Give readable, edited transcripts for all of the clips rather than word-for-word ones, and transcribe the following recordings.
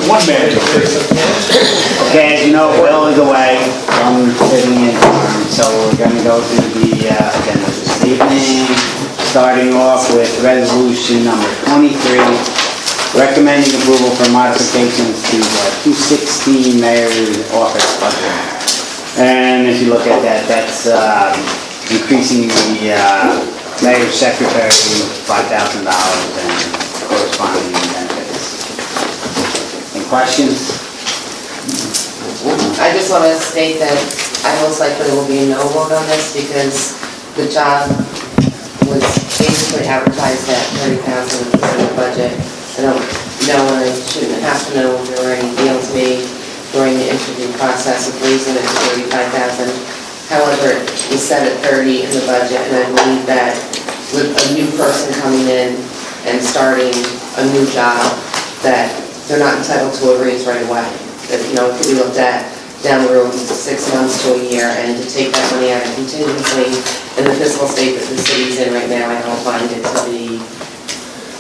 one manager. Okay, as you know, Will is away from sitting in farm, so we're gonna go through the agenda this evening, starting off with resolution number 23, recommending approval for modifications to the 216 mayor's office budget. And if you look at that, that's increasing the mayor's secretary $5,000 and corresponding benefits. Any questions? I just want to state that I most likely will be a no vote on this because the job was basically advertised at $30,000 in the budget. I don't know, and I shouldn't have to know if there were any deals made during the interview process of raising it to $35,000. However, we set at 30 in the budget, and I believe that with a new person coming in and starting a new job, that they're not entitled to a raise right away. That, you know, it could be looked at down the road in 6 months to a year, and to take that money out of contingency in the fiscal state that the city's in right now, I don't find it to be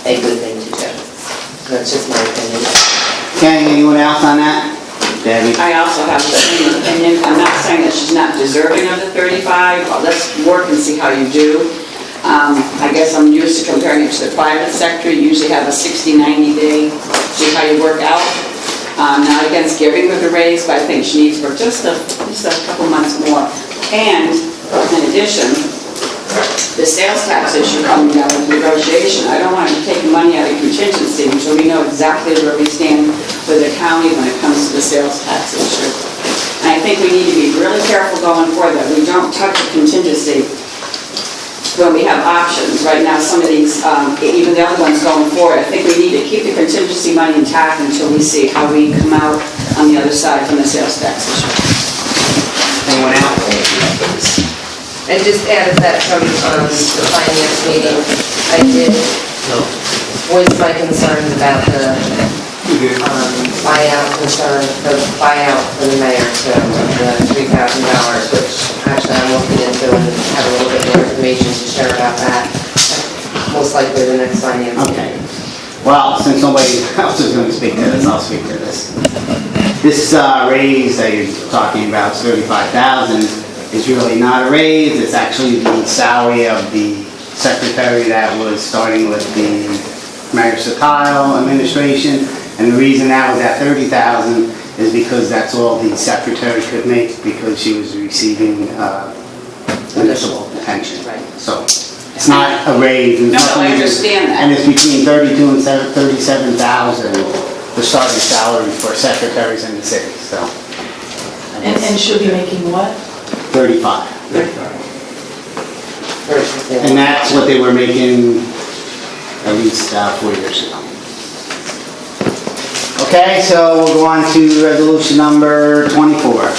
a good thing to do. That's just my opinion. Okay, anyone else on that? Debbie? I also have the same opinion. I'm not saying that she's not deserving of the 35. Well, let's work and see how you do. I guess I'm used to comparing it to the private sector. You usually have a 60, 90 day, see how you work out. Not against giving her the raise, but I think she needs for just a couple months more. And in addition, the sales tax issue coming down with negotiation, I don't want to be taking money out of contingency until we know exactly where we stand with the county when it comes to the sales tax issue. And I think we need to be really careful going forward that we don't touch the contingency when we have options. Right now, some of these, even the other ones going forward, I think we need to keep the contingency money intact until we see how we come out on the other side from the sales tax issue. Anyone else? I just added that from the finance meeting. I did voice my concerns about the buyout for the mayor to the $3,000, which actually I'm looking into and have a little bit more information to share about that. Most likely the next finance meeting. Okay. Well, since nobody else is going to speak to this, I'll speak to this. This raise that you're talking about is $35,000. It's really not a raise, it's actually the salary of the secretary that was starting with the Mayor Sakyle administration. And the reason that was at $30,000 is because that's all the secretary could make because she was receiving municipal pension. Right. So it's not a raise. No, I understand that. And it's between $32,000 and $37,000, the starting salary for secretaries in the city, so. And she'll be making what? 35. Versus the- And that's what they were making at least 4 years ago. Okay, so we'll go on to resolution number 24.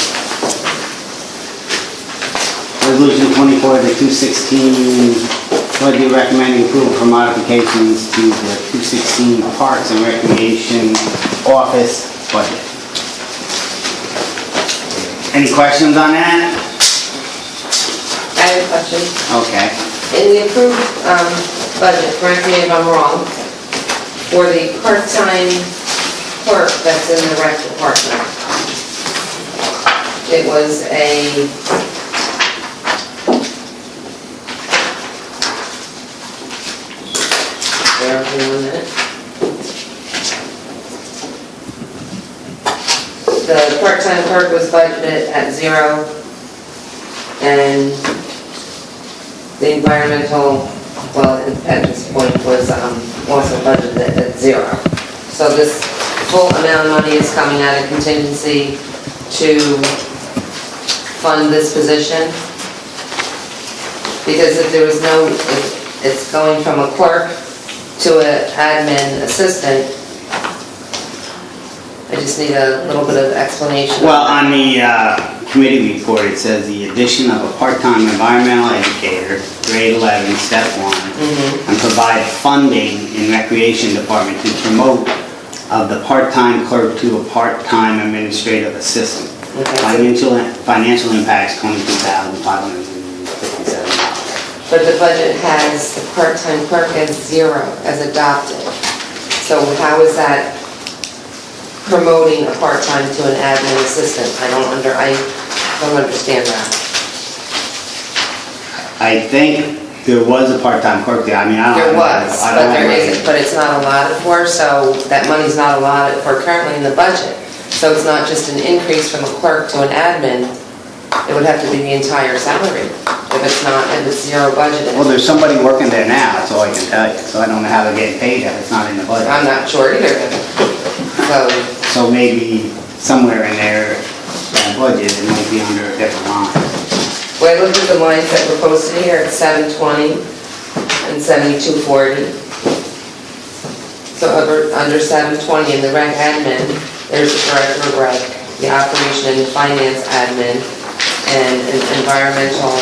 Resolution 24, the 216, budget recommending approval for modifications to the 216 Parks and Recreation Office budget. Any questions on that? I have a question. Okay. In the approved budget, correct me if I'm wrong, for the part-time clerk that's in the rec department, it was a bear with me 1 minute. The part-time clerk was budgeted at 0, and the environmental, well, at this point, was also budgeted at 0. So this full amount of money is coming out of contingency to fund this position. Because if there was no, if it's going from a clerk to an admin assistant, I just need a little bit of explanation. Well, on the committee report, it says the addition of a part-time environmental educator, grade 11, step 1, and provide funding in recreation department to promote of the part-time clerk to a part-time administrative assistant. Okay. Financial impacts $22,557. But the budget has the part-time clerk as 0, as adopted. So how is that promoting a part-time to an admin assistant. I don't understand that. I think there was a part-time clerk there, I mean, I don't. There was, I but don't there know. isn't, but it's not allotted for, so that money's not allotted for currently in the budget. So it's not just an increase from a clerk to an admin, it would have to be the entire salary, if it's zero budgeted. Well, there's somebody working there now, that's all I can tell you, so I don't know how they're getting paid if it's not in the budget. I'm not sure either. So maybe somewhere in there, that budget, it might be under a different line. Well, I looked at the lines that were posted here, it's 720 and 7240. So under 720 in the rec admin, there's the director of rec, the operation and finance admin, and an environmental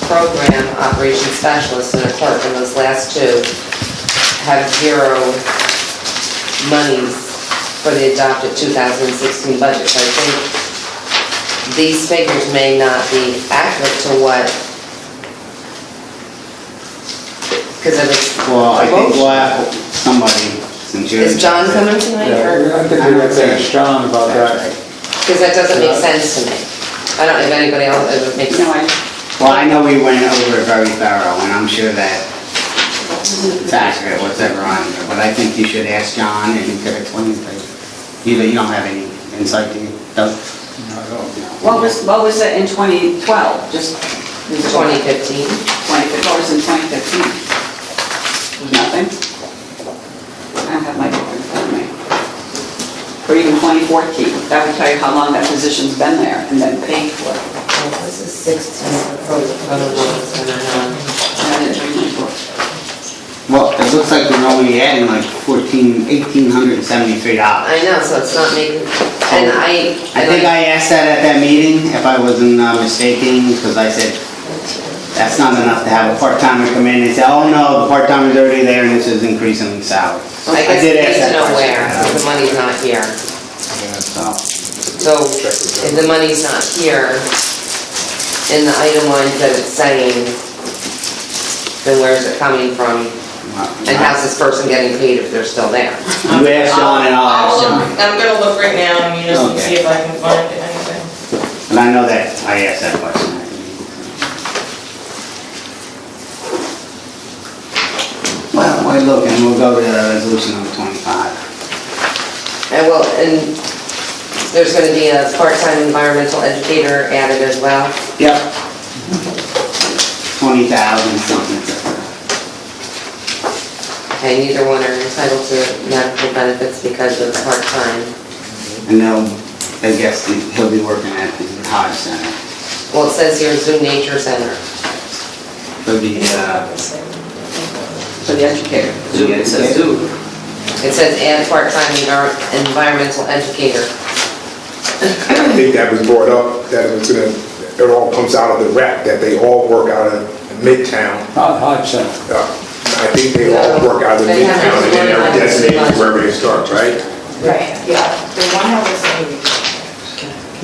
program operations specialist and a clerk, and those last two have zero monies for the adopted 2016 budget. So I think these figures may not be accurate to what, because of it's. Well, I think we'll have somebody, since you're. Is John coming tonight, or? I think we have to ask John about that. Because that doesn't make sense to me. I don't know if anybody else, it would make No, sense. Well, I know we went over it very thorough, and I'm sure that it's accurate, whatever on there, but I think you should ask John, and he could explain it to you. You don't have any insight, do you? Doug? What was it in 2012? Just 2015. 2015, what was in 2015? Nothing? I don't have my book in front of me. Or even 2014, that would tell you how long that position's been there and then paid for. This is 16. I don't know what's going on. I didn't read my book. Well, it looks like we're only adding like $1,873. I know, so it's not making, and I think I asked that at that meeting, if I wasn't mistaken, because I said, that's not enough to have a part-timer come in and say, oh no, the part-timer's already there and this is increasing the salary. I guess did it ask needs to that know question. where, because the money's not here. So if the money's not here, in the item lines that it's saying, then where's it coming from? And how's this person getting paid if they're still there? You ask John and I'll ask John. I'm gonna look right now and Okay. see if I can find anything. And I know that, I asked that question. Well, why look, and we'll go to resolution number 25. And there's gonna be a part-time environmental educator added as well. Yep. 20,000 something. And neither one are entitled to medical benefits because of part-time. And I guess he'll be working at the Hodge Center. Well, it says here Zoo Nature Center. For the, For the educator. Zoo, it says zoo. It says add part-time environmental educator. I think that was brought up, that it all comes out of the rec, that they all work out of Midtown. Hodgson. I think they all work out of They have Midtown, and then they're one designated wherever they start, right? Right, yeah, the one that was,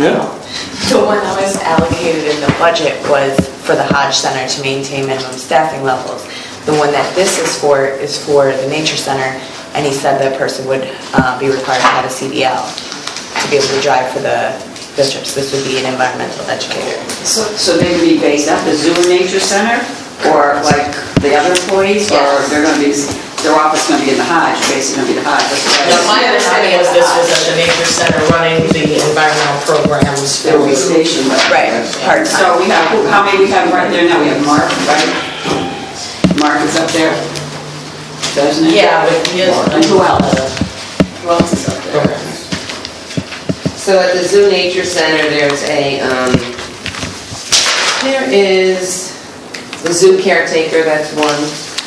Yeah. The one that was allocated in the budget was for the Hodge Center to maintain minimum staffing levels. The one that this is for the Nature Center, and he said that person would be required to have a CDL to be able to drive for the trips. This would be an environmental educator. So they would be based at the Zoo and Nature Center, or like the other employees, or Yes. they're gonna be, their office gonna be in the Hodge, basically gonna be the Hodge, that's what I well, my understanding was this was at the Nature Center running the environmental programs. They will be stationed, but. Right, part-time. So we have, how many we have right there now? We have Mark, right? Mark is up there, doesn't he? Yeah, but he is. And who else? Who else is up there? So at the Zoo Nature Center, there is the zoo caretaker, that's one.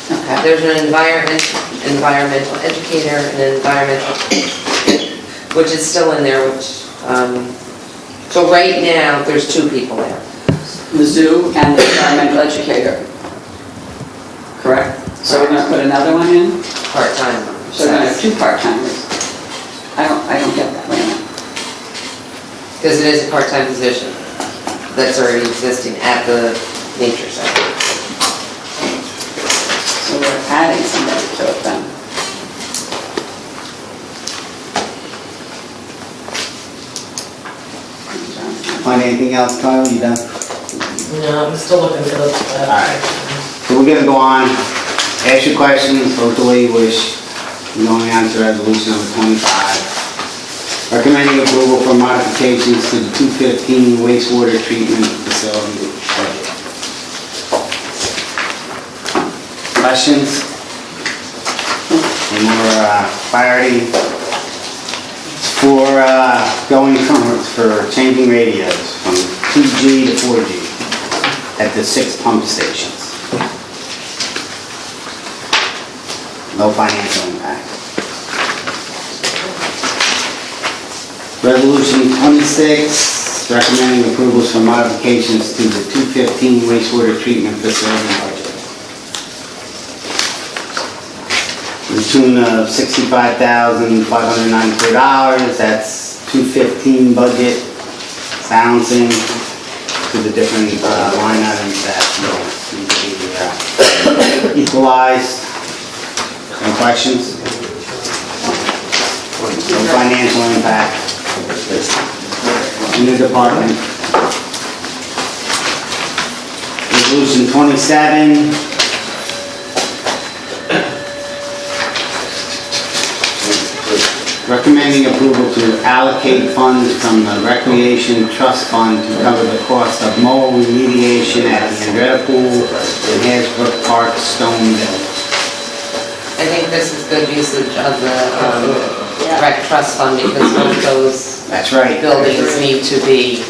Okay. There's an environmental educator and an environmental, which is still in there, so right now, there's two people there. The zoo and the environmental educator. Correct? So we're gonna put another one in? Part-time. So we're gonna have two part-timers. I don't get that, wait a minute. Because it is a part-time position that's already existing at the Nature Center. So we're adding somebody to it then. find anything else, Kyle? You done? No, I'm still looking for the. Alright. So we're gonna go on, ask your questions, vote the way you wish. We're going on to resolution number 25. Recommending approval for modifications to the 215 wastewater treatment facility budget. Questions? Any more clarity? For for changing radios from 2G to 4G at the 6 pump stations. No financial impact. Resolution 26, recommending approvals for modifications to the 215 wastewater treatment facility budget. To the tune of $65,594, that's 215 budget balancing to the different line items that need to be equalized. Any questions? No financial impact in the department. Resolution 27. Recommending approval to allocate funds from the Recreation Trust Fund to cover the cost of mold remediation at the Andretta Pool and Hasbrook Park Stone Mill. I think this is good usage of the rec trust fund because both those That's right. buildings need to be.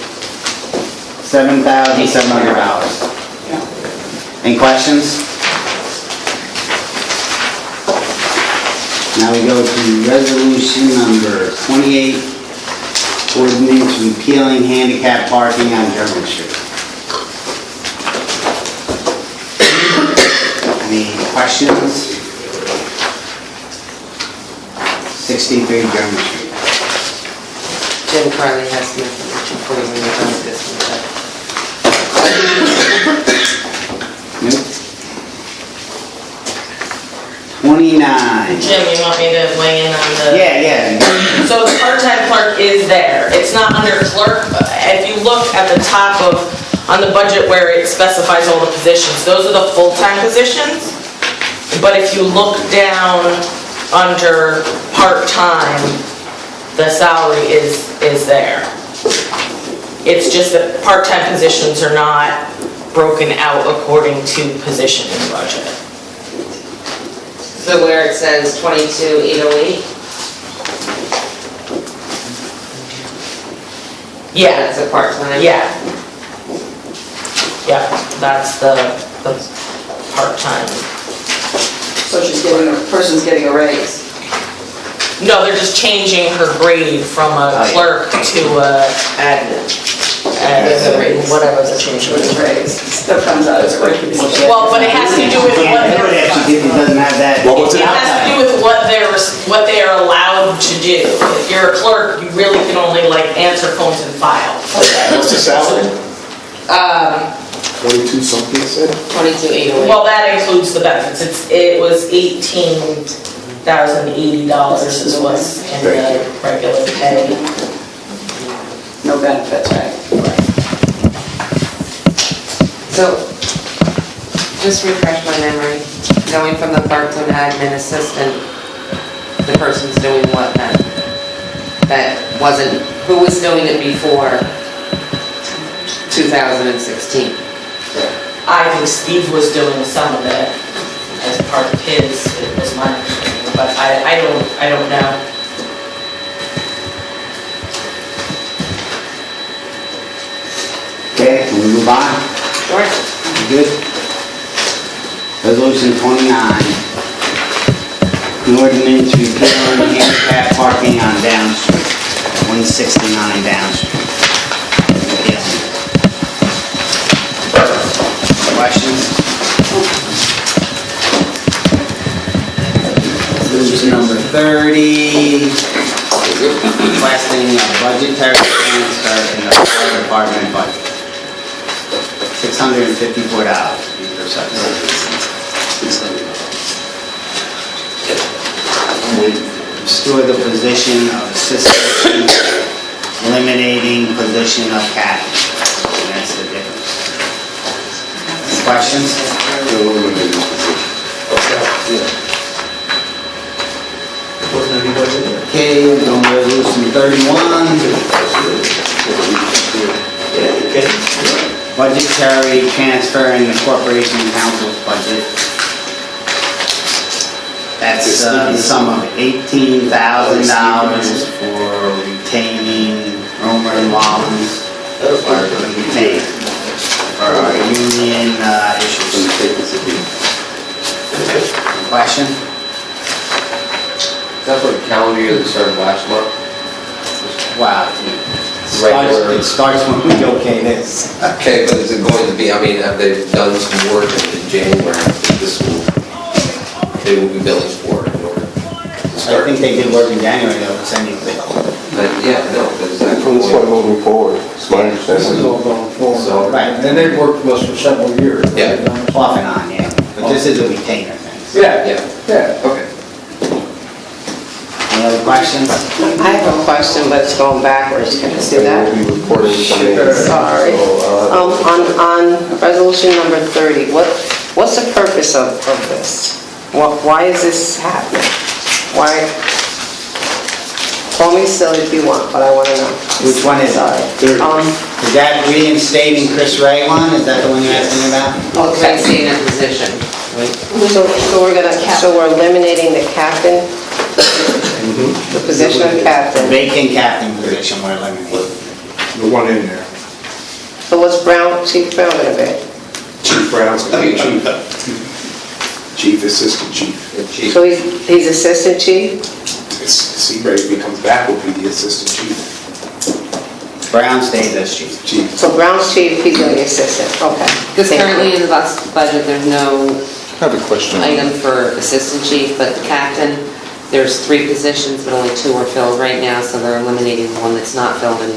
$7,700. Any questions? Now we go to resolution number 28, ordinance repealing handicap parking on German Street. Any questions? 63 German Street. Jim Carley has some information for you when you're done with this one. Nope. 29. Jim, you want me to weigh in on the? Yeah. So the part-time clerk is there. It's not under clerk. If you look at the top of, on the budget where it specifies all the positions, those are the full-time positions. But if you look down under part-time, the salary is there. It's just that part-time positions are not broken out according to position in the budget. So where it says 22,808? Yeah, That's a part-time? yeah. Yeah, that's the part-time. So person's getting a raise. No, they're just changing her grade from a clerk to a admin. Whatever they're changing. With a raise, still comes out as a raise. Well, but it has to do with what Can't do it if she doesn't have that. What was it? it has to do with what they are allowed to do. If you're a clerk, you really can only like answer phones and file. What's the salary? 22 something, you said? 22,808. Well, that includes the benefits. It was $18,080 is what's in the regular pay. No benefits, right? So, just refresh my memory, going from the clerk to an admin assistant, the person's doing what then? That wasn't, who was doing it before 2016? I think Steve was doing some of it as part of his, it was my understanding, but I don't know. Okay, can we move on? Sure. You good? Resolution 29. An ordinance repealing handicap parking on Down Street, 169 Down Street. Repealing. Questions? Resolution number 30. Requesting a budgetary transfer in the fire department budget. $654 to be precise. Restore the position of assistant, eliminating position of captain. And that's the difference. Questions? Okay, we're on resolution 31. Budgetary transfer in the corporation council's budget. That's the sum of $18,000 for retaining Romer and Rollins, or retain, for our union issues. Question? Is that for the calendar year that started last month? Wow. It starts when we okay this. Okay, but is it going to be, I mean, have they done some work in January? This will, they will be billing for it in order to I start. think they did work in January, they'll send you a bill. But, yeah, no, but is that From this point moving forward, it's my understanding. So, Right, And they've worked with us for several years. Yeah. off and on, yeah. But this is a retainer thing. yeah, okay. Any other questions? I have a question, but it's going backwards. Can I do that? We'll be reporting something. Sorry. On resolution number 30, what's the purpose of this? Why is this happening? Why? Call me silly if you want, but I want to know. Which one is it? Is that reinstating Chris Ray one? Is that the one you're asking about? Okay. Staying in position. So we're eliminating the captain, the position of captain. Vacant captain position we're eliminating. The one in there. So what's Chief Brown gonna be? Chief Brown's gonna be chief. Chief, assistant chief. Chief. So he's assistant chief? Seabury, if he comes back, will be the assistant chief. Brown stays as chief. Chief. So Brown's chief, he's gonna be assistant, okay. Because currently in the budget, there's no I have a question. item for assistant chief, but the captain, there's 3 positions, but only 2 are filled right now, so they're eliminating the one that's not filled and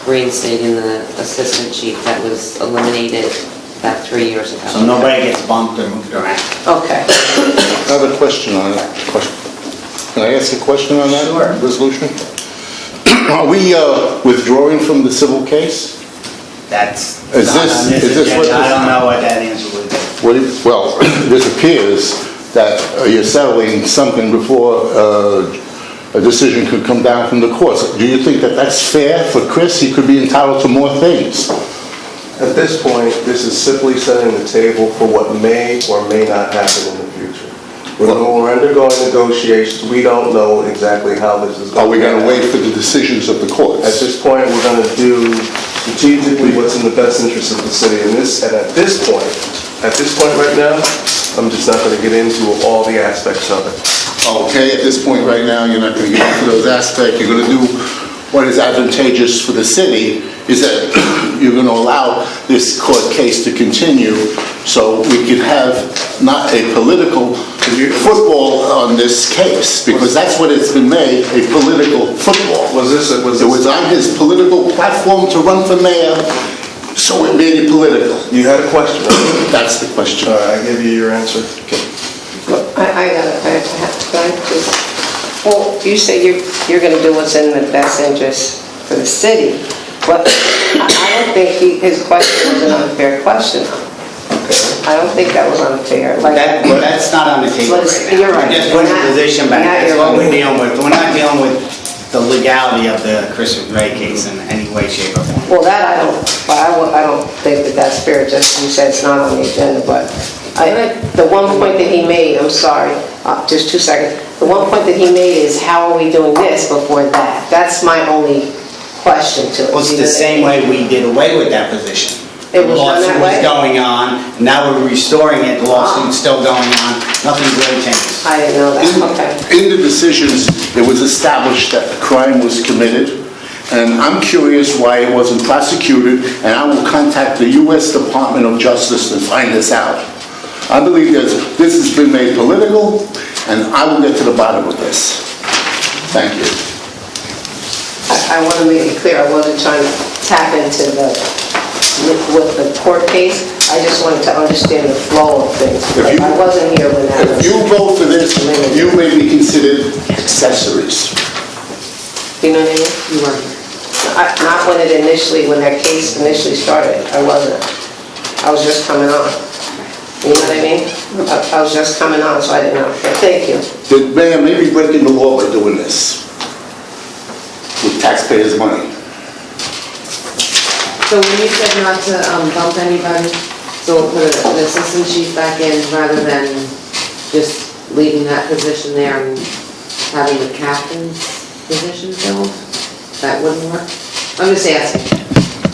reinstating the assistant chief that was eliminated about 3 years ago. So nobody gets bumped or moved around. Okay. I have a question on that. Can I ask a question on that Sure. resolution? Are we withdrawing from the civil case? That's Is not this- on this is this what agenda. I this- don't know what that answer would be. Well, this appears that you're settling something before a decision could come down from the courts. Do you think that that's fair for Chris? He could be entitled to more things. At this point, this is simply setting the table for what may or may not happen in the future. We're undergoing negotiations, we don't know exactly how this is going to Are we going to happen. wait for the decisions of the courts? At this point, we're going to do strategically what's in the best interest of the city. And at this point right now, I'm just not going to get into all the aspects of it. Okay, at this point right now, you're not going to get into those aspects. You're going to do what is advantageous for the city, is that you're going to allow this court case to continue so we can have not a political football on this case, because that's what it's been made, a political football. It was on his political platform to run for mayor, so it made it political. You had a question, right? That's the question. All right, I give you your answer. Well, you say you're gonna do what's in the best interest for the city, but I don't think his question was an unfair question. I don't think that was unfair, like. Well, that's not on the table right now. You're right. We're just putting the position back. Now That's you're what we're right. dealing with. We're not dealing with the legality of the Chris Ray case in any way, shape, or form. Well, that I don't think that that's fair, just you said it's not on the agenda, but the one point that he made, I'm sorry, just 2 seconds. The one point that he made is how are we doing this before that? That's my only question to it. Well, it's the same way we did away with that position. It was done that way? The lawsuit was going on, now we're restoring it, the lawsuit's still going on, nothing's really changed. I didn't know that, okay. In the decisions, it was established that a crime was committed, and I'm curious why it wasn't prosecuted, and I will contact the U.S. Department of Justice to find this out. I believe that this has been made political, and I will get to the bottom of this. Thank you. I want to make it clear, I wasn't trying to tap into with the court case. I just wanted to understand the flow of things. If you- I wasn't here when that If was. you vote for this, you may be considered accessories. You know what I mean? You weren't. Not not when that case initially started. I wasn't. I was just coming on. You know what I mean? I was just coming on, so I didn't know. Thank you. The mayor may be breaking the law by doing this with taxpayers' money. So when you said not to bump anybody, so we'll put an assistant chief back in rather than just leaving that position there and having the captain's position filled? That wouldn't work? I'm just asking.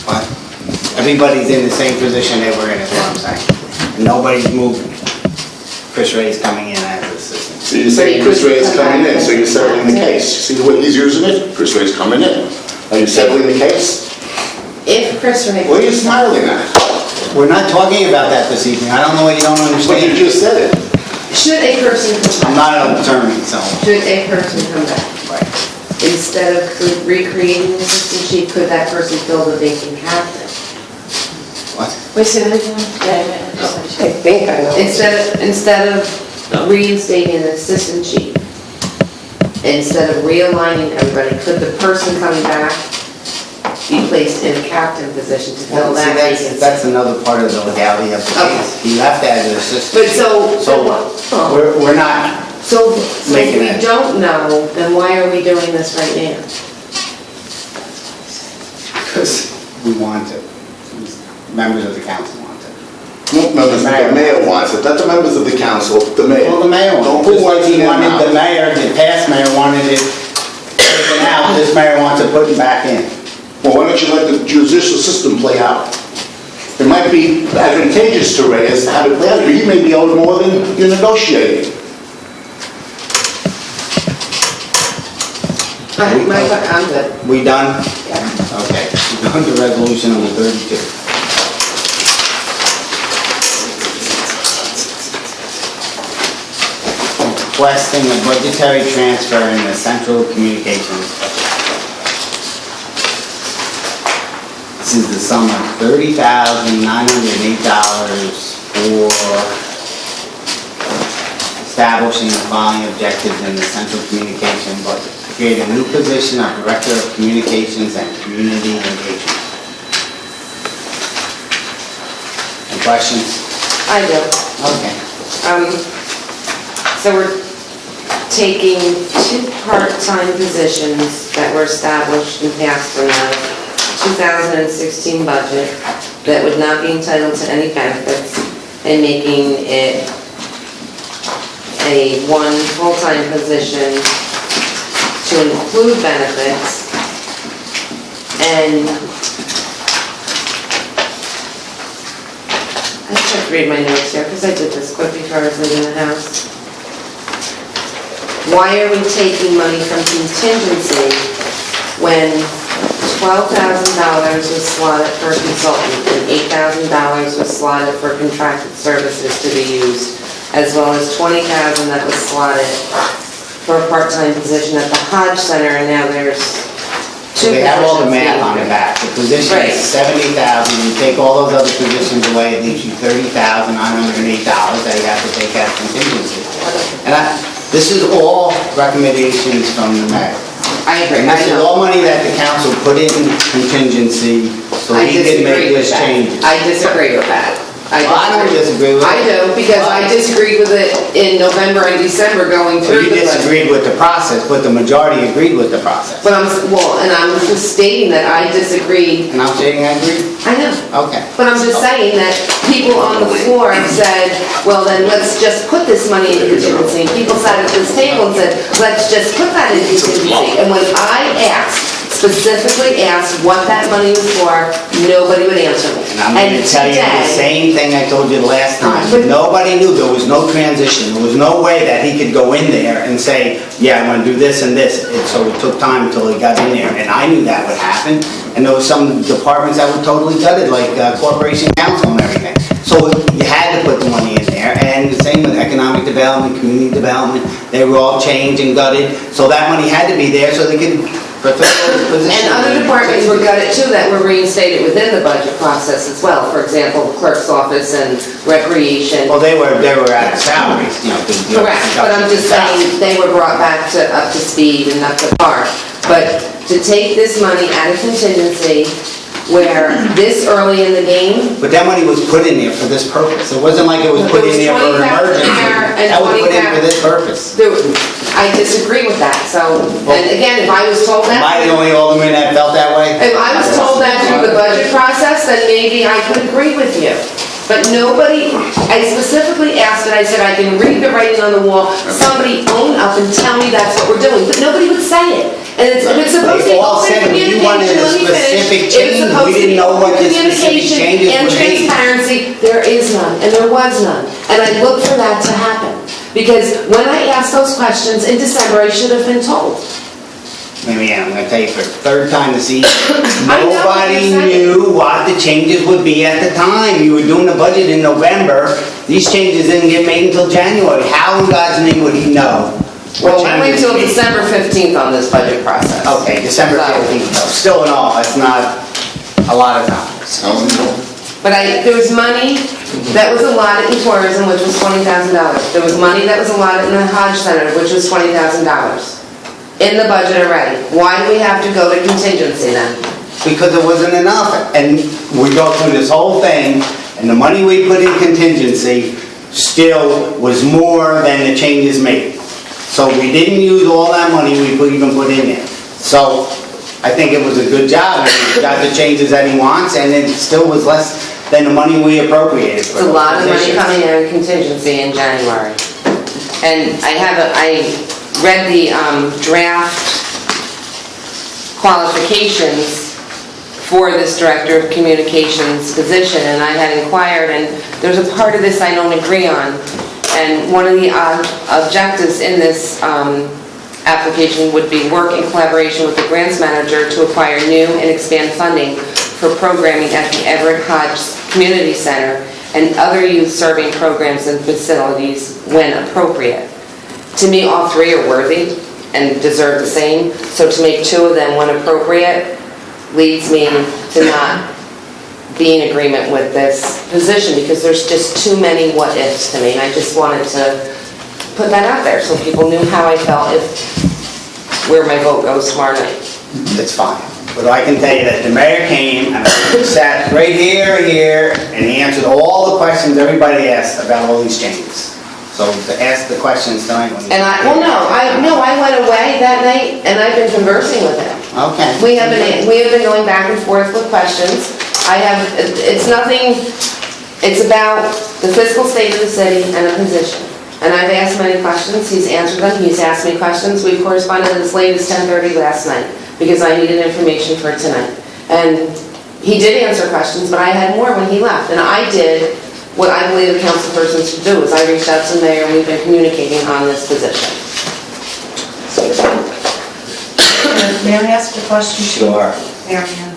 But everybody's in the same position they were in, is what I'm saying. And nobody's moving. Chris Ray's coming in as assistant. So you're saying Chris Ray is coming in, so you're settling the case. See the way he's using it? Chris Ray's coming in. Are you settling the case? If Chris Ray... What are you smiling at? We're not talking about that this evening. I don't know what you don't But you understand. just said it. Should a person come I'm back? not an attorney, so. Should a person come back? Right. Instead of recreating the assistant chief, could that person fill the vacant captain? What? Wait, say that again? I think I know. Instead of reinstating an assistant chief, instead of realigning everybody, could the person coming back be placed in a captain position to fill that vacancy? That's another part of the legality of the case. He left as an assistant. But so We're not So if making we it. don't know, then why are we doing this right now? Because we want to. Members of the council want to. No, members, the mayor wants it, not the members of the council, the mayor. Well, the mayor Don't wants it. put words in He their wanted, mouth. the mayor, the past mayor wanted it taken out. This mayor wants to put it back in. Well, why don't you let the judicial system play out? It might be advantageous to Ray as to how to play out, but he may be owed more than you're negotiating. I'm good. We done? Okay. We're going to resolution number 32. Requesting a budgetary transfer in the central communications budget. This is the sum of $30,908 for establishing the following objectives in the central communication budget. Create a new position of Director of Communications and Community Engagement. Any questions? I do. Okay. So we're taking 2 part-time positions that were established and passed from the 2016 budget that would not be entitled to any benefits and making it a 1 full-time position to include benefits. And I should read my notes here because I did this quick before I was leaving the house. Why are we taking money from contingency when $12,000 was slotted for a consultant and $8,000 was slotted for contracted services to be used, as well as $20,000 that was slotted for a part-time position at the Hodge Center, and now there's 2 They have all the positions math on the being back. The position Right. is $70,000, you take all those other positions away, it leaves you $30,908 that you have to take out of contingency. And this is all recommendations from the mayor. I agree, And I this is know. all money that the council put in contingency, so I he can make disagree with this that. change. I disagree with that. Well, I don't disagree with it. I do, because I disagreed with it in November and December going So through you the budget. disagreed with the process, but the majority agreed with the process. But I'm just stating that I disagreed. And I'm saying I agree? I know. Okay. But I'm just saying that people on the floor have said, well, then let's just put this money in contingency. People sat at this table and said, let's just put that in contingency. And when I specifically asked what that money was for, nobody would answer me. And I'm going to tell you the today- same thing I told you the last time. Nobody knew, there was no transition. There was no way that he could go in there and say, yeah, I'm going to do this and this. And so it took time until he got in there. And I knew that would happen. And there were some departments that were totally gutted, like Corporation Council and everything. So you had to put the money in there. And the same with economic development, community development. They were all changed and gutted. So that money had to be there so they could fulfill those positions. And other departments were gutted too that were reinstated within the budget process as well. For example, the clerk's office and recreation. Well, they were at salaries, you know. Correct, but I'm just saying they were brought back up to speed and up to par. But to take this money out of contingency, where this early in the game, But that money was put in there for this purpose. It wasn't like it was put in there for an There was 20,000 emergency. there and That was put in for 20,000 this purpose. I disagree with that, so, and again, if I was told Am I that, the only alderman that felt that way? if I was told that through the budget process, then maybe I could agree with you. But nobody, I specifically asked it, I said, I can read the writing on the wall, somebody own up and tell me that's what we're doing, but nobody would say it. And if it's supposed to They be all open said we communication, wanted a let me specific finish. If change. it's supposed We to didn't be know open what the specific communication changes and would be. transparency, there is none, and there was none. And I looked for that to happen. Because when I asked those questions in December, I should have been told. Maybe I'm gonna tell you for the third time this evening. I know what Nobody you're saying. knew what the changes would be at the time. You were doing the budget in November. These changes didn't get made until January. How in God's name would he know? what Well, I went changes till would be? December 15th on this budget process. Okay, December So- 15th, though. Still in all, it's not a lot of time. But there was money that was allotted in tourism, which was $20,000. There was money that was allotted in the Hodge Center, which was $20,000. In the budget already. Why do we have to go to contingency then? Because it wasn't enough. And we go through this whole thing, and the money we put in contingency still was more than the changes made. So we didn't use all that money we even put in there. So I think it was a good job. He got the changes that he wants, and it still was less than the money we appropriated for It's a those lot of money positions. coming out of contingency in January. And I read the draft qualifications for this Director of Communications position, and I had inquired, and there's a part of this I don't agree on. And one of the objectives in this application would be work in collaboration with the grants manager to acquire new and expand funding for programming at the Everett Hodge Community Center and other youth-serving programs and facilities when appropriate. To me, all three are worthy and deserve the same, so to make two of them when appropriate leads me to not be in agreement with this position, because there's just too many what-ifs to me, and I just wanted to put that out there so people knew how I felt where my vote goes tomorrow night. It's fine. But I can tell you that the mayor came and sat right here, and he answered all the questions everybody asked about all these changes. So to ask the questions tonight. And I went away that night, and I've been conversing with him. Okay. We have been going back and forth with questions. It's about the fiscal state of the city and a position. And I've asked many questions, he's answered them, he's asked me questions. We corresponded as late as 10:30 last night, because I needed information for tonight. And he did answer questions, but I had more when he left. And I did what I believe the council person should do, is I reached out to the mayor, and we've been communicating on this position. May I ask a question? Sure. Mary Ann?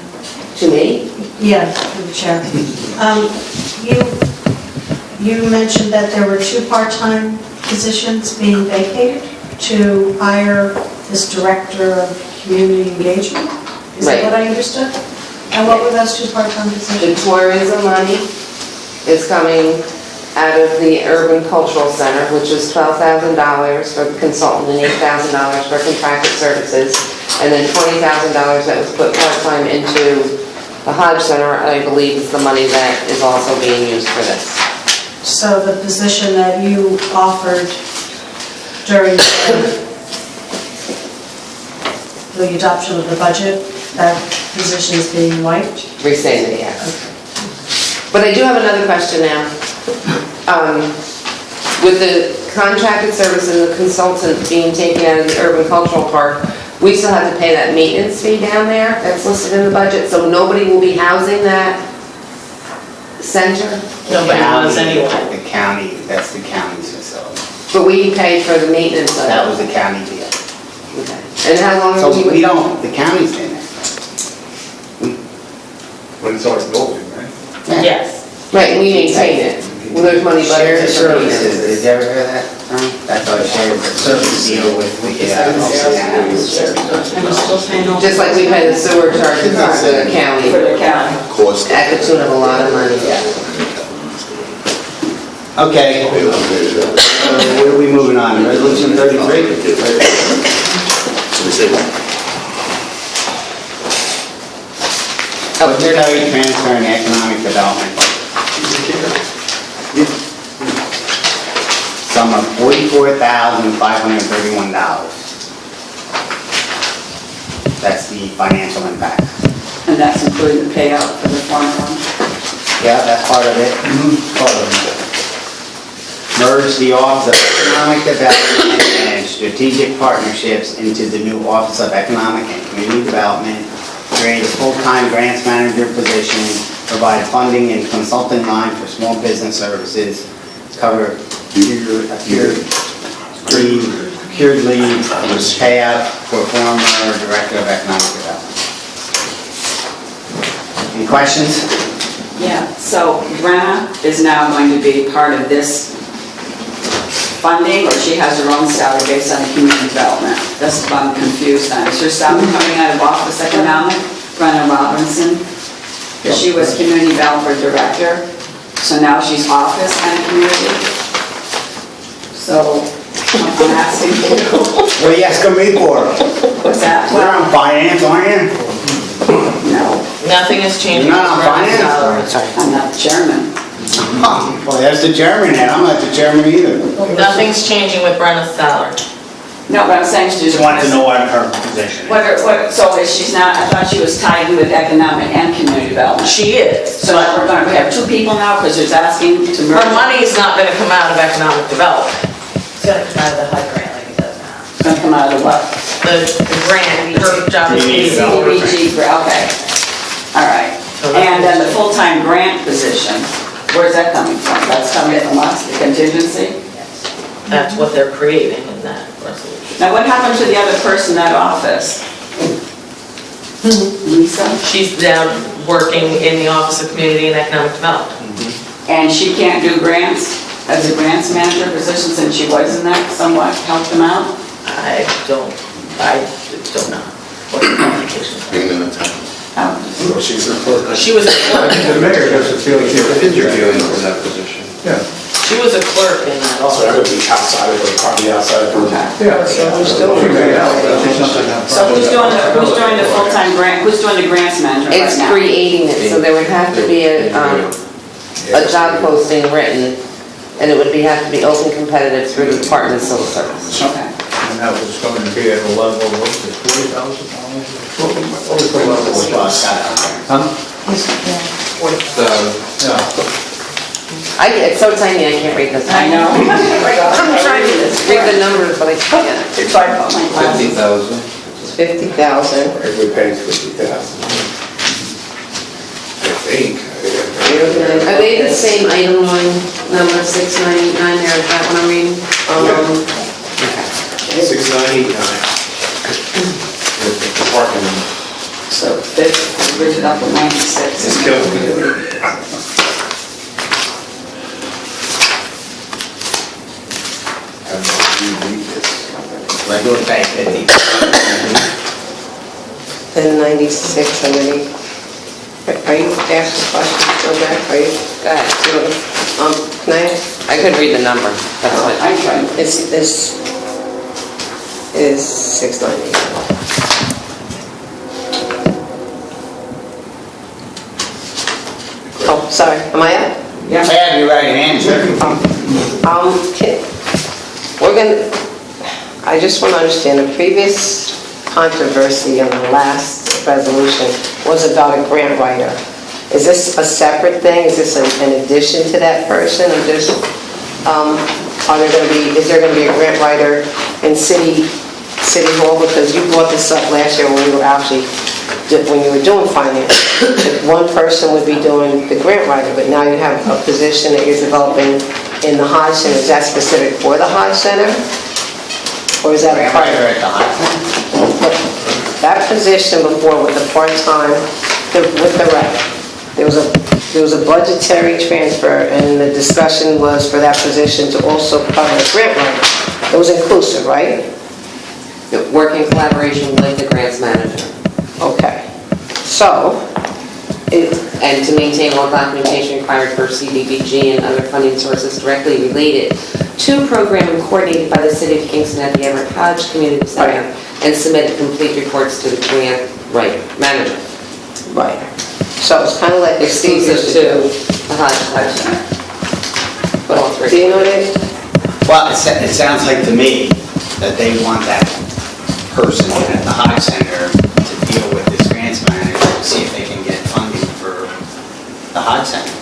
To me? Yeah, to the chair. You mentioned that there were 2 part-time positions being vacated to hire this director of community engagement? Is that Right. what I understood? And what were those 2 part-time The positions? tourism money is coming out of the Urban Cultural Center, which is $12,000 for the consultant and $8,000 for contracted services, and then $20,000 that was put part-time into the Hodge Center, I believe is the money that is also being used for this. So the position that you offered during the adoption of the budget, that position is being wiped? Rescinded, yes. But I do have another question now. With the contracted services and the consultant being taken out of the Urban Cultural Park, we still have to pay that maintenance fee down there that's listed in the budget, so nobody will be housing that center? Nobody knows anyway. The county, that's the county's facility. But we pay for the maintenance of That it. was the county deal. Okay. And how long So are we? we don't, the county's in it. When it's already building, right? Yes. Right, we maintain it. Well, there's money Shared budgeted for services, maintenance. did you ever hear that term? That's our shared service deal with the Just like we pay the sewer charges to the county For the county. Cost. at the tune of a lot of money. Okay. What are we moving on? Resolution 33? budgetary transfer and economic development. Sum of $44,531. That's the financial impact. And that's including the payout for the farm fund? Yeah, that's part of it. Part of it. Merge the Office of Economic Development and Strategic Partnerships into the new Office of Economic and Community Development. Create a full-time grants manager position. Provide funding and consulting line for small business services. Cover secured leave, payout for former Director of Economic Development. Any questions? Yeah, so Brenna is now going to be part of this funding, or she has her own salary based on the community development? That's what I'm confused on. Is her salary coming out of Office Economic, Brenna Robinson? She was Community Development Director, so now she's Office and Community? So, I'm asking you. What are you asking me for? What's that? You're on finance, aren't you? No, Nothing has changed. You're not on with finance? salary. I'm not the chairman. Well, that's the chairman, and I'm not the chairman either. Nothing's changing with Brenna's salary. No, but I'm saying she's. Just want to know what her position is. So is she's not, I thought she was tied with economic and community development. She is. So we're going to have two people now because it's asking to merge. Her money is not gonna come out of economic development. It's gonna come out of the HUD grant like it does now. It's going to come out of the what? The grant, her job is. CDBG, okay. All right. And then the full-time grant position, where's that coming from? That's coming from us, the contingency? That's what they're creating in that resolution. Now, what happened to the other person in that office? Lisa? She's now working in the Office of Community and Economic Development. And she can't do grants as a grants manager position since she was in that somewhat, helped them out? I don't know what the qualifications are. She's a clerk. She was a clerk. The mayor doesn't feel like you're Interviewing for that position. Yeah. She was a clerk in that So that office. would be outside of her, probably outside of her. Yeah. So who's doing it? So who's doing the full-time grant, who's doing the grants manager right It's now? creating it, so there would have to be a job posting written, and it would have to be open competitive through the Department of Civil Service. Okay. And that was going to be at a level of $40,000? What was the level? Huh? It's so tiny, I can't read this. I know. I'm trying to read the numbers, but I can't. It's like, oh my God. 50,000. It's 50,000. If we pay 50,000. I think. Are they the same item line number 6989 there, is that what I'm reading? 6989. The parking lot. So this, bridge it up to 96. It's killing me. I don't know if you read this. Like, go back 50. Then 96 already. Are you asking questions, go back, are you? Go ahead. Can I ask? I couldn't read the number, that's what. I'm trying. This is 690. Oh, sorry, am I up? I have your right hand, sir. We're gonna, I just want to understand, the previous controversy on the last resolution was about a grant writer. Is this a separate thing? Is this an addition to that person? Or just, is there gonna be a grant writer in City Hall? Because you brought this up last year when we were actually, when you were doing finance. One person would be doing the grant writer, but now you have a position that you're developing in the Hodge Center. Is that specific for the Hodge Center? Or is that a part of it? That position before with the part-time, with the rep, there was a budgetary transfer, and the discussion was for that position to also cover the grant writer. It was inclusive, right? Work in collaboration with the grants manager. Okay. So, And to maintain all documentation required for CDBG and other funding sources directly related to programming coordinated by the City of Kingston at the Everett Hodge Community Center, and submit complete reports to the grant manager. right. So it's kind of like what Steve used to do. The Hodge Center. But all Do three. you know that? Well, it sounds like to me that they want that person at the Hodge Center to deal with this grants manager to see if they can get funding for the Hodge Center.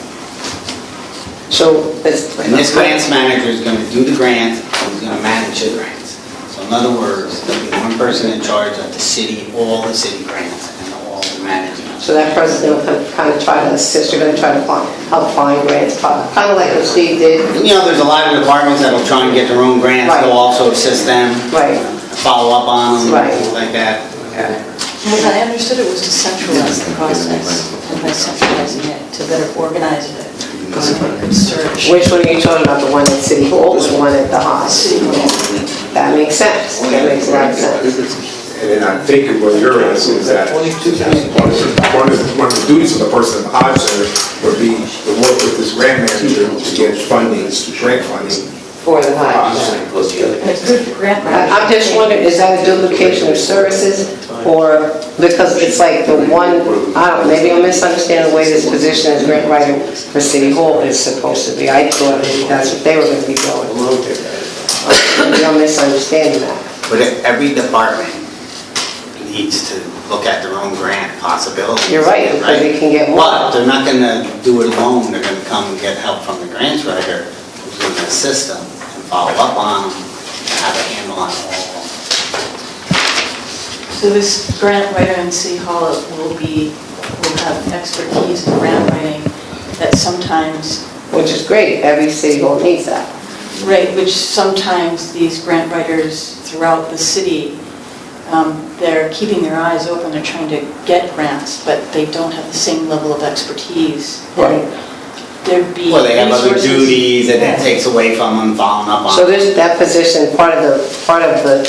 So it's... And this grants manager is gonna do the grant, and he's gonna manage the grants. So in other words, there'll be one person in charge of the city, all the city grants, and all the management. So that person's gonna kind of try to assist, you're gonna try to help find grants, kind of like what Steve did. You know, there's a lot of departments that'll try and get their own grants, Right. they'll also assist them, Right. follow up on them, Right. things like that. Well, I understood it was to centralize the process, and by centralizing it, to better organize it, so it could search. Which one are you talking about, the one at City Hall or the one at the Hodge? That makes sense, that makes a lot of sense. And then I think what you're asking is that one of the duties of the person at the Hodge Center would be to work with this grant manager to get funding, grant funding. For the Hodge. And it's good for grant I'm just wondering, is that a duplication of services? Or, because it's like the one, I don't know, maybe I'm misunderstanding the way this position as grant writer for City Hall is supposed to be. I thought maybe that's what they were gonna be doing. Maybe I'm misunderstanding that. But every department needs to look at their own grant possibilities. You're right, because they can get more. But they're not gonna do it alone, they're gonna come and get help from the grants writer, who's gonna assist them and follow up on them, and have a handle on all. So this grant writer in City Hall will have expertise in grant writing that sometimes, Which is great, every City Hall needs that. right, which sometimes these grant writers throughout the city, they're keeping their eyes open, they're trying to get grants, but they don't have the same level of expertise. Right. There'd be Well, they have other resources- duties that Yeah. it takes away from them, following up on. So there's that position, part of the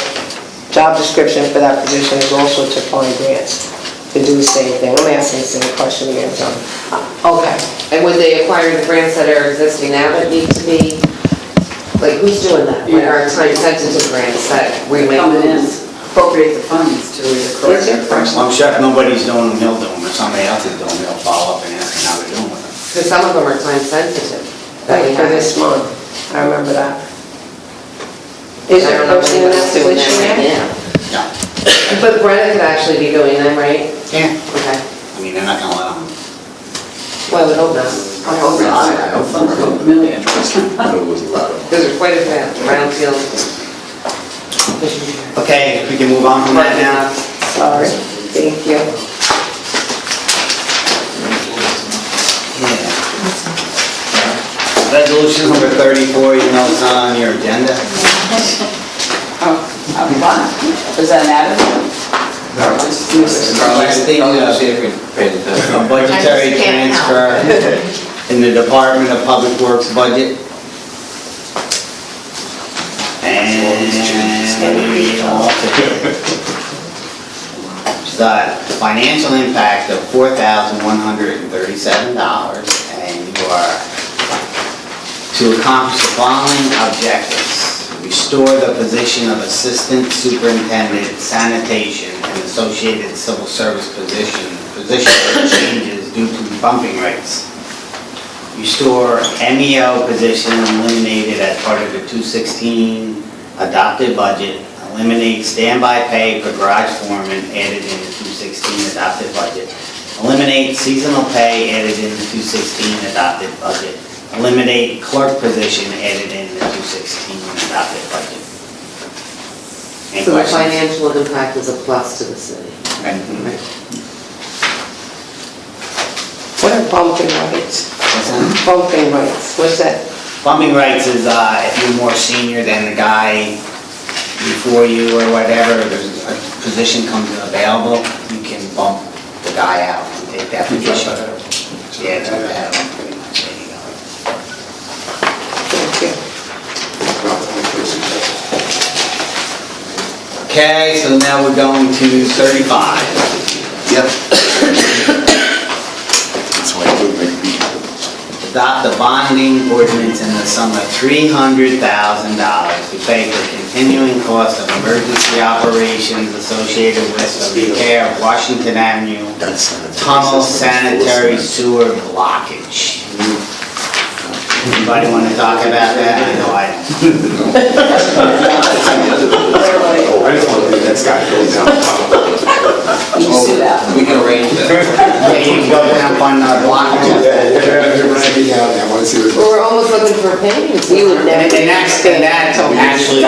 job description for that position is also to find grants, to do the same thing. I'm asking the same question again, so, okay. And would they acquire the grants that are existing now that need to be, like, who's doing that? Like our time-sensitive grants that we might Coming in, lose? appropriate the funds to Is the your question? I'm sure if nobody's doing them, he'll do them, if somebody else is doing them, he'll follow up and ask them how they're doing with them. Because some of them are time-sensitive. that we Like for have. this month, I remember that. Is I there don't a know person in anybody that doing position that right yet? now. Yeah. But Brenna could actually be doing them, right? Yeah. Okay. I mean, they're not gonna let them. Well, I would hope not. I hope not. Million. Because there's quite a bit, brownfield. Okay, we can move on from that now. Sorry, thank you. Resolution number 34, even though it's not on your agenda. Oh, fun. Is that an added? Our last thing, a budgetary transfer in the Department of Public Works budget. The financial impact of $4,137, and you are to accomplish the following objectives: restore the position of Assistant Superintendent Sanitation and associated civil service position changes due to bumping rates. Restore MEO position eliminated as part of the 216 adopted budget. Eliminate standby pay for garage foreman added in the 216 adopted budget. Eliminate seasonal pay added in the 216 adopted budget. Eliminate clerk position added in the 216 adopted budget. Any So the questions? financial impact is a plus to the city. Right. What are bumping rights? What's that? Bumping rights, what's that? Bumping rights is if you're more senior than the guy before you or whatever, there's a position comes available, you can bump the guy out and take that position. Yeah, it's like that, pretty much, there you go. Thank you. Okay, so now we're going to 35. Yep. That's why I do make adopt a bonding ordinance in the sum of $300,000 to pay for continuing costs of emergency operations associated with the repair of Washington Avenue tunnel sanitary sewer blockage. Anybody want to talk about that? I know I I just want to do that, Scott, go down. You see that? We can arrange that. Yeah, you can go down on blockage. I want to see what. Well, we're almost looking for a painting. We would never. And that actually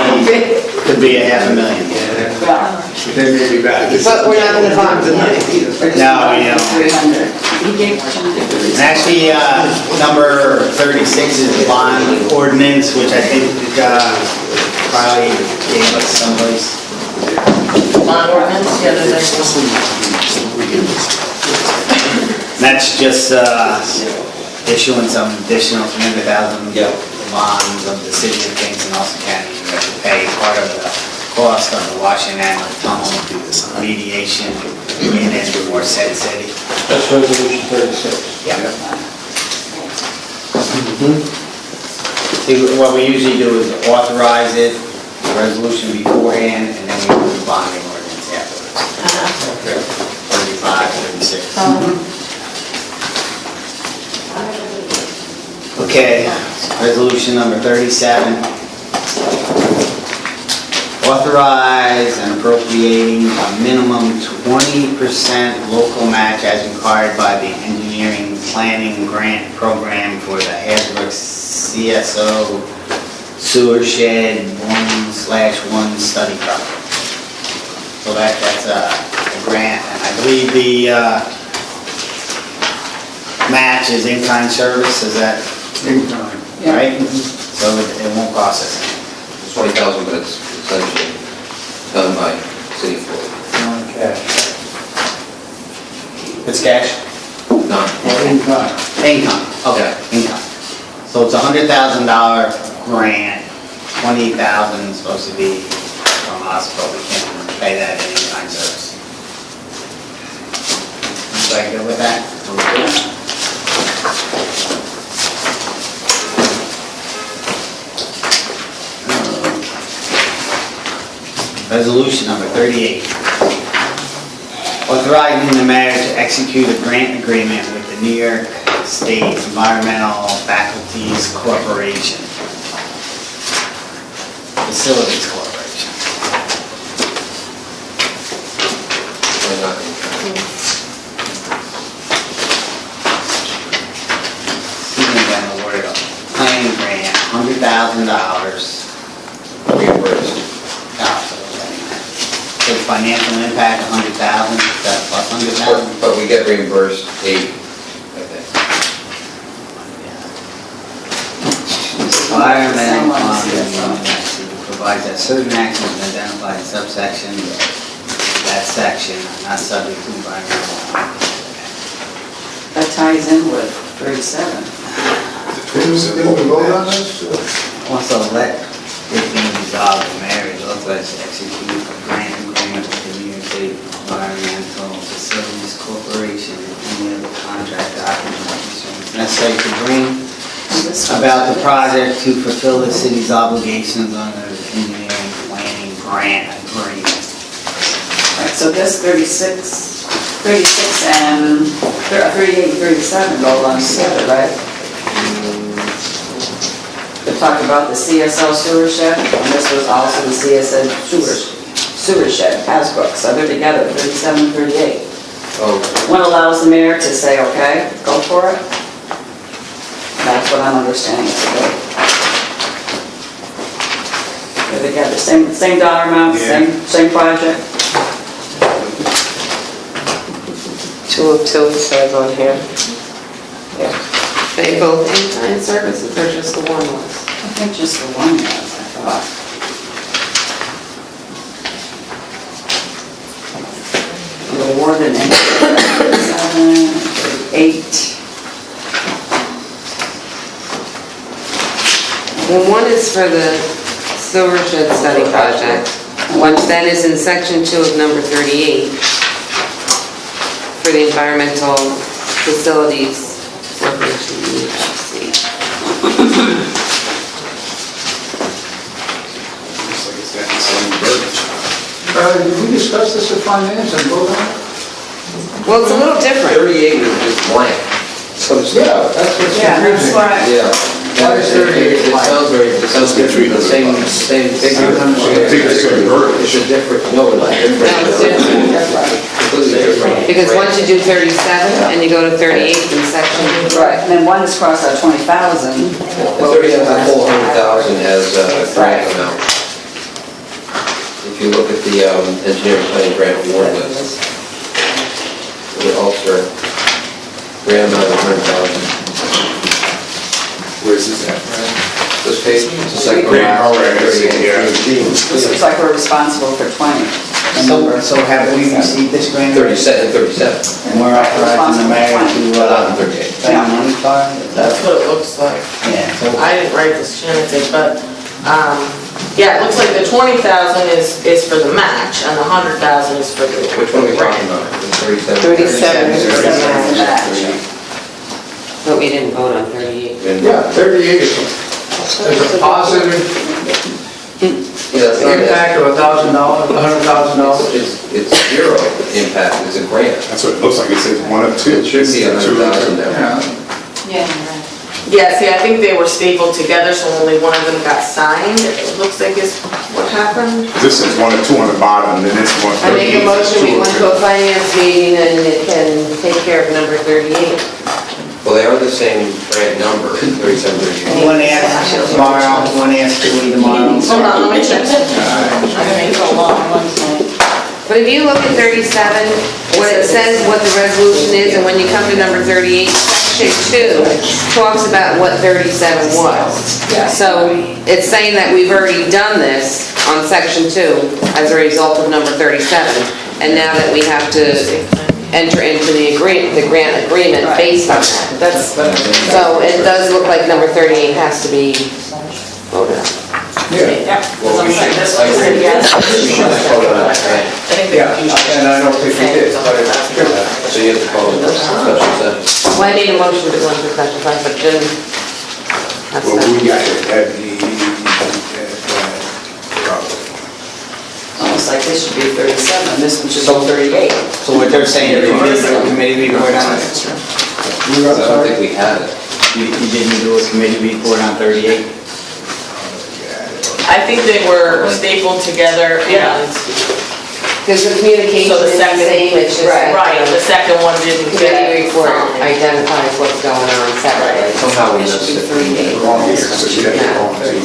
could be $500,000. They may be back. But we're not in the bond tonight. No, you know. 300. He gave Jim And actually, number 36 is the bond ordinance, which I think probably gave us someplace. Bond ordinance, yeah, there's That's just issuing some additional $300,000 bonds of the city of Kingston, also County, to pay part of the cost of the Washington Avenue tunnel mediation in and more said city. That's resolution 36. Yeah. See, what we usually do is authorize it, the resolution beforehand, and then we do the bonding ordinance afterwards. 35, 36. Okay, resolution number 37. Authorize and appropriating a minimum 20% local match as required by the Engineering Planning Grant Program for the Hasbrook CSO Sewer Shed 1/1 study project. So that's a grant, and I believe the match is in-kind service, is that? In-kind. Right? So it won't cost us anything. It's 20,000, but it's essentially done by city floor. Non-cash. It's cash? Not. In-kind. Income, okay, income. So it's a $100,000 grant, 20,000 is supposed to be from us, but we can't pay that in in-kind service. Everybody good with that? Resolution number 38. Authorizing the mayor to execute a grant agreement with the New York State Environmental Faculties Corporation. Facilities Corporation. We're not. Speaking of the word, planning grant, $100,000. Reimbursed. So financial impact, 100,000, is that plus 100,000? But we get reimbursed 8, I think. Environmental fund provides that certain actions identified in subsection, that section, are not subject to environmental. That ties in with 37. Didn't we vote on this? Also, let it be resolved, the mayor is authorized to execute a grant agreement with the New York State Environmental Facilities Corporation and any other contract documents necessary to bring about the project to fulfill the city's obligations under the engineering planning grant agreement. Right, so this 36 and 38, 37 roll on together, right? We're talking about the CSO sewer shed, and this was also the CSO sewer shed, Hasbrook, so they're together, 37, 38. Oh, One allows the mayor to say, okay, go for it. That's what I'm understanding it to be. They're together, same dollar amount, same project. 202 it says on here. Yeah. They both in-kind services or just the one was? I think just the one was, I thought. The awarded in 7, 8. Well, one is for the sewer shed study project, which then is in section 2 of number 38 for the environmental facilities corporation. Did we discuss this at finance and vote on it? Well, it's a little different. 38 was just blank. Yeah, that's what's confusing. Yeah. Why is 38 blank? It sounds good, the same figure. It's a different, no, it's different. Completely different. Because once you do 37 and you go to 38 in section. Right, and then one is crossed out 20,000. The 37, the whole 100,000 has a grant amount. If you look at the engineering planning grant award list, the Ulster grant amount of 100,000. Where's this at? This page, it's the second Grant, one. all right, I see, yeah. It looks like we're responsible for 20. So have we received this grant? 37, 37. And we're authorizing the mayor to, 38. pay money for it? That's what it looks like. Yeah. I didn't write this, Shannon did, but, yeah, it looks like the 20,000 is for the match, and the 100,000 is for the. Which one are we talking about? The 37 37? is for the match. But we didn't vote on 38. Yeah, 38 is a positive Yeah, it's not impact of $1,000, $100,000. It's zero impact, it's a grant. That's what it looks like, it says one of two. It should be 100,000 there. Yeah. Yeah, see, I think they were stapled together, so only one of them got signed, it looks like is what happened. This says one or two on the bottom, and then this one. I make a motion, we went to a finance meeting and it can take care of number 38. Well, they are the same grant number, 37, 38. One ask tomorrow, one ask Julie tomorrow. Hold on, let me check. I'm gonna make a long one tonight. But if you look at 37, when it says what the resolution is, and when you come to number 38, section 2 talks about what 37 was. So it's saying that we've already done this on section 2 as a result of number 37, and now that we have to enter into the grant agreement based on that. So it does look like number 38 has to be voted on. Yeah, because I'm saying this one said yes. We should have voted on that grant. I think they Yeah, confused. and I don't think we did, but it's So you have to call it a special session. Well, I made a motion to go into special session, but Jim, that's Well, we not. got it at the, Almost like this should be 37, and this one should be 38. So what they're saying, is you didn't do a committee report on it? I don't think we had it. You didn't do a committee report on 38? I think they were stapled together and. Because the communication So the is the second- same, it's just that Right, the second one didn't get. committee report identifies what's going on separately. Somehow we missed it. wrong year, so she had the wrong two.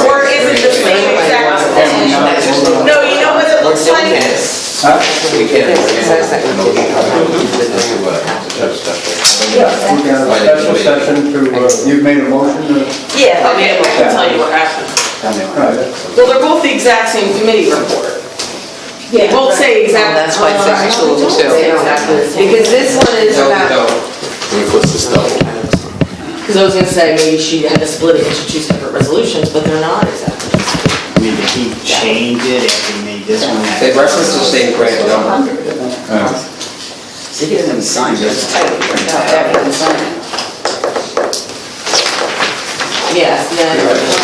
Or is it the same exact? No, you know what it looks like? We can't. It says that we did. Yeah, we got a special session to, you've made a motion to... Yeah, okay, I can tell you what happened. Well, they're both the exact same committee report. They both say exactly. That's why it's section 2 of 2. Because this one is No, we about, don't. What's this double? Because I was gonna say, maybe she had to split it into two separate resolutions, but they're not exactly. I mean, did he change it after he made this one? They reference the same grant number. See, he hasn't signed this. Yes, then.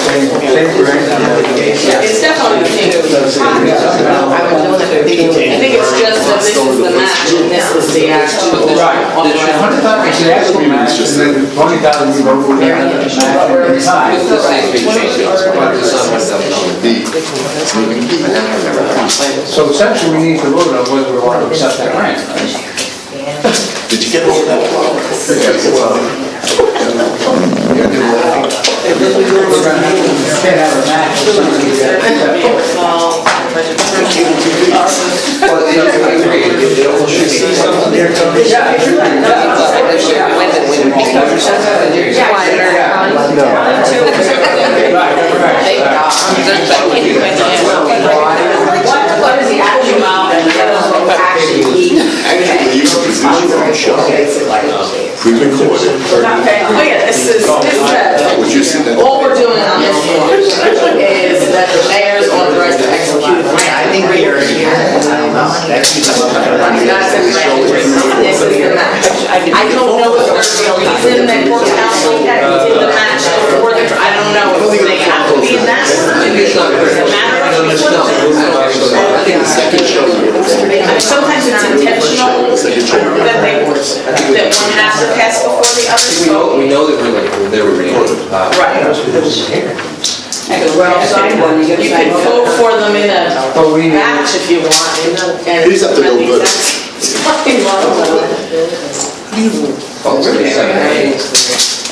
Same grant. It's definitely the same. I think it's just that this is the match and this is the actual. Right, 100,000 is the actual match, and then 20,000 we vote for the match every time. This needs to be changed. It's not what So essentially, we need to vote on whether we want to accept that grant, right? Did you get all that? Can't have a match. What is the actual amount and We've recorded. Oh yeah, this is, Would you see that? all we're doing on this one is that the mayor is authorized to execute the grant. I think we already had it. I don't know. That's That's the grant. This is the match. I don't know if there's a reason that Board of Counseling had the match before the, I don't know, if they have to be in that one? Maybe it's not. Does it matter if we put them? Sometimes it's intentional that one has to pass before the other, so. We know that they were related. Right. You could vote for them in a batch if you want. and These have to go good.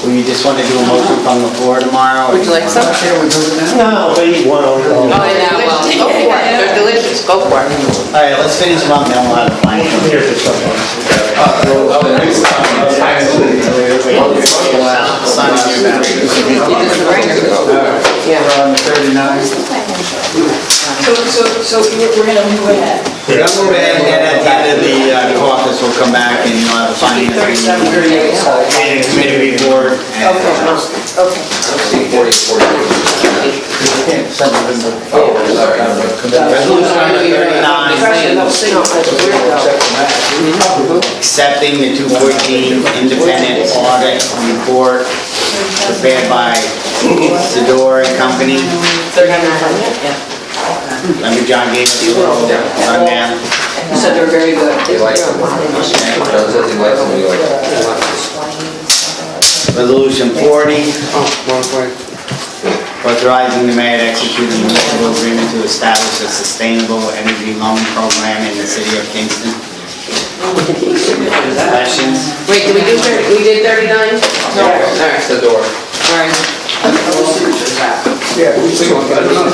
Well, you just want to do a motion from the floor tomorrow? Would you like some? No. Oh, yeah, well, go for it. They're delicious, go for it. All right, let's finish them up, then we'll have a final. Sign on your battery. Yeah. We're on 39. So we're gonna move ahead. We're gonna move ahead, and then at the end of the caucus, we'll come back and you'll have a final. And a committee report. Okay. See, 40, 40. Resolution number 39, accepting the 214 independent audit report prepared by Sedor and Company. Remember John gave us a little rundown? You said they're very good. They like them. John says he likes them, we like them. Resolution 40, authorizing the mayor to execute a municipal agreement to establish a sustainable energy loan program in the city of Kingston. Questions? Wait, did we did 39? No. All right. That's the door. All right. Yeah, we see one, I don't know.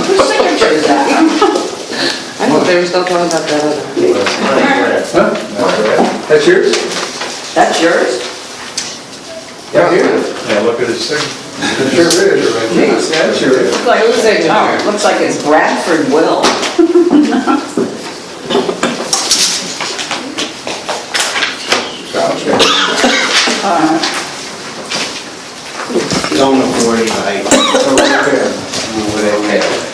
I thought they were still talking about that other. That's yours? That's yours? Yeah, here. Yeah, look at his thing. It sure is, right? Jeez, yeah, it sure is. Looks like it's Bradford Will. Zone of 40, like. Okay.